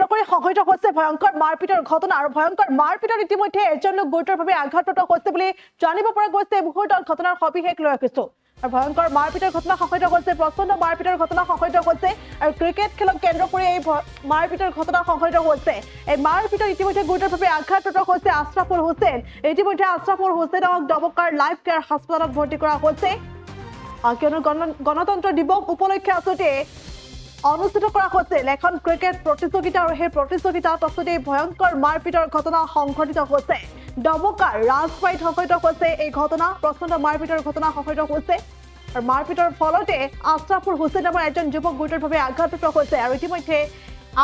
কেন্দ্ৰ কৰি সংঘটিত হৈছে ভয়ংকৰ মাৰপিটৰ ঘটনা আৰু ভয়ংকৰ মাৰপিটৰ ইতিমধ্যে এজন লোক গুৰুতৰভাৱে আঘাতপ্ৰাপ্ত হৈছে বুলি জানিব পৰা গৈছে। মুহূৰ্তত ঘটনাৰ সবিশেষ লৈ ৰাখিছো। আৰু ভয়ংকৰ মাৰপিটৰ ঘটনা সংঘটিত হৈছে, প্ৰচণ্ড মাৰপিটৰ ঘটনা সংঘটিত হৈছে আৰু ক্ৰিকেট খেলক কেন্দ্ৰ কৰি এই মাৰপিটৰ ঘটনা সংঘটিত হৈছে। এই মাৰপিটৰ ইতিমধ্যে গুৰুতৰভাৱে আঘাতপ্ৰাপ্ত হৈছে আশৰাফুল হুছেইন। ইতিমধ্যে আশৰাফুল হুছেইনক ডবকাৰ লাইফ কেয়াৰ হাস্পতালত ভৰ্তি কৰা হৈছে। কিয়নো গণতন্ত্ৰ দিৱস উপলক্ষে আচলতে অনুষ্ঠিত কৰা হৈছিল এখন ক্ৰিকেট প্ৰতিযোগিতা আৰু সেই প্ৰতিযোগিতাত আচলতে ভয়ংকৰ মাৰপিটৰ ঘটনা সংঘটিত হৈছে। ডবকাৰ ৰাজবাৰীত সংঘটিত হৈছে এই ঘটনা, প্ৰচণ্ড মাৰপিটৰ ঘটনা সংঘটিত হৈছে আৰু মাৰপিটৰ ফলতে আশৰাফুল হুছেইন নামৰ এজন যুৱক গুৰুতৰভাৱে আঘাতপ্ৰাপ্ত হৈছে আৰু ইতিমধ্যে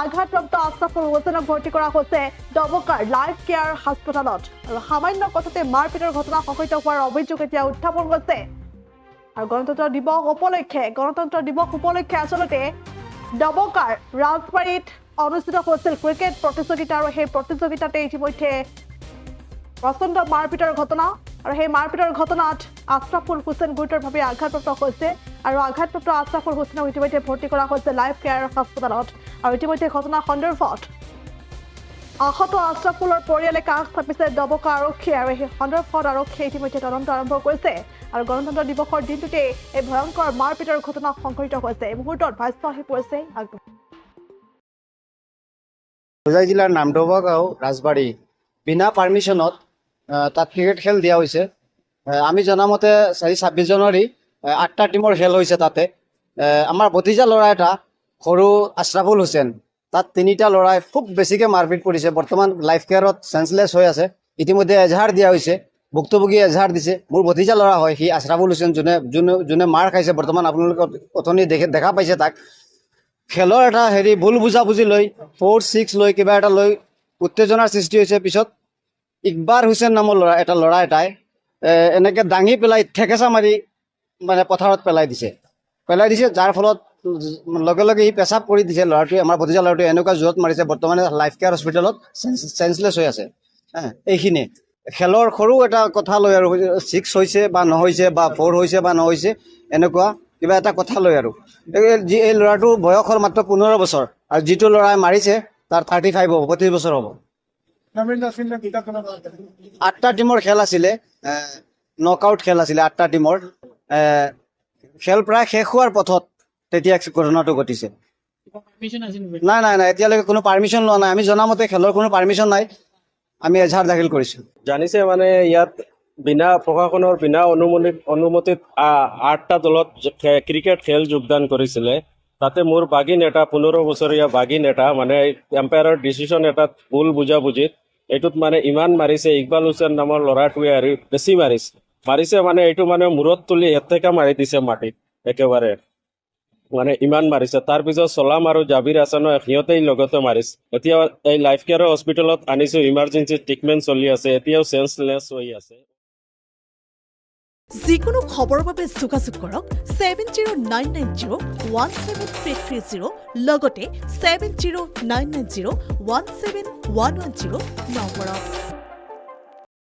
আঘাতপ্ৰাপ্ত আশৰাফুল হুছেইনক ভৰ্তি কৰা হৈছে ডবকাৰ লাইফ কেয়াৰ হাস্পতালত। আৰু সামান্য কথাতে মাৰপিটৰ ঘটনা সংঘটিত হোৱাৰ অভিযোগ এতিয়া উত্থাপন হৈছে। আৰু গণতন্ত্ৰ দিৱস উপলক্ষে আচলতে ডবকাৰ ৰাজবাৰীত অনুষ্ঠিত হৈছিল ক্ৰিকেট প্ৰতিযোগিতা আৰু সেই প্ৰতিযোগিতাতে ইতিমধ্যে প্ৰচণ্ড মাৰপিটৰ ঘটনা আৰু সেই মাৰপিটৰ ঘটনাত আশৰাফুল হুছেইন গুৰুতৰভাৱে আঘাতপ্ৰাপ্ত হৈছে আৰু আঘাতপ্ৰাপ্ত আশৰাফুল হুছেইনক ইতিমধ্যে ভৰ্তি কৰা হৈছে লাইফ কেয়াৰ হাস্পতালত। আৰু ইতিমধ্যে ঘটনা সন্দৰ্ভত আহত আশৰাফুলৰ পৰিয়ালে কাষ চাপিছে ডবকা আৰক্ষীয়ে আৰু সেই সন্দৰ্ভত আৰক্ষীয়ে ইতিমধ্যে তদন্ত আৰম্ভ কৰিছে। আৰু গণতন্ত্ৰ দিৱসৰ দিনটোতে এই ভয়ংকৰ মাৰপিটৰ ঘটনা সংঘটিত হৈছে। এই মুহূৰ্তত ভাষ্য আহি পৰিছে হোজাই জিলাৰ নামদবা গাঁও ৰাজবাৰী বিনা পাৰ্মিশ্যনত তাত ক্ৰিকেট খেল দিয়া হৈছে। আমি জনামতে 26 জানুৱাৰী 8টা টিমৰ খেল হৈছে তাতে। আমাৰ ভতিজা ল'ৰা এটা সৰু আশৰাফুল হুছেইন, তাত 3টা ল'ৰাই খুব বেছিকৈ মাৰপিট কৰিছে। বৰ্তমান লাইফ কেয়াৰত চেঞ্চলেছ হৈ আছে। ইতিমধ্যে এজাহাৰ দিয়া হৈছে, ভুক্তভোগী এজাহাৰ দিছে। মোৰ ভতিজা ল'ৰা হয় সি, আশৰাফুল হুছেইন, যোনে মাৰ খাইছে। বৰ্তমান আপোনালোকে অথনি দেখা পাইছে তাক। খেলৰ এটা ভুল বুজাবুজি লৈ 4-6 লৈ কিবা এটা লৈ উত্তেজনাৰ সৃষ্টি হৈছে। পিছত ইকবাৰ হুছেইন নামৰ ল'ৰা এটাই এনেকৈ দাঙি পেলাই ঠেকেচা মাৰি মানে পথাৰত পেলাই দিছে, যাৰ ফলত লগে লগে সি পেচাব কৰি দিছে। ল'ৰাটোৱে, আমাৰ ভতিজা ল'ৰাটোৱে এনেকুৱা জোৰত মাৰিছে, বৰ্তমানে লাইফ কেয়াৰ হস্পিটেলত চেঞ্চলেছ হৈ আছে। এইখিনিয়ে খেলৰ সৰু এটা কথা লৈ আৰু 6 হৈছে বা নহৈছে বা 4 হৈছে বা নহৈছে, এনেকুৱা কিবা এটা কথা লৈ আৰু এই ল'ৰাটোৰ বয়স হ'ল মাত্ৰ 15 বছৰ আৰু যিটো ল'ৰাই মাৰিছে তাৰ 35 হ'ব, 25 বছৰ হ'ব। 8টা টিমৰ খেল আছিলে, নকআউট খেল আছিলে 8টা টিমৰ। খেল প্ৰায় শেষ হোৱাৰ পথত তেতিয়া ঘটনাটো ঘটিছে। নাই, এতিয়ালৈকে কোনো পাৰ্মিশ্যন লোৱা নাই। আমি জনামতে খেলৰ কোনো পাৰ্মিশ্যন নাই। আমি এজাহাৰ দাখিল কৰিছোঁ। জানিছে মানে ইয়াত বিনা প্ৰশাসনৰ বিনা অনুমতিত 8টা দলত ক্ৰিকেট খেল যোগদান কৰিছিলে। তাতে মোৰ বাগিন এটা 15 বছৰীয়া বাগিন এটা মানে এম্পায়াৰৰ ডিচিশ্যন এটাত ভুল বুজাবুজিত এইটোত মানে ইমান মাৰিছে। ইকবাল হুছেইন নামৰ ল'ৰাটোৱে আৰু বেছি মাৰিছে মানে এইটো মানে মূৰত তুলি এতেকা মাৰি দিছে মাটিত একেবাৰে, মানে ইমান মাৰিছে। তাৰপিছত চলাম আৰু জাবিৰ হাছানো সিহঁতেই লগতে মাৰিছে। এতিয়া এই লাইফ কেয়াৰ হস্পিটেলত আনিছোঁ, ইমাৰ্জেঞ্চি ট্ৰিটমেণ্ট চলি আছে, এতিয়াও চেঞ্চলেছ হৈ আছে। যিকোনো খবৰৰ বাবে যোগাযোগ কৰক 7099017330 লগতে 7099017110 নম্বৰত।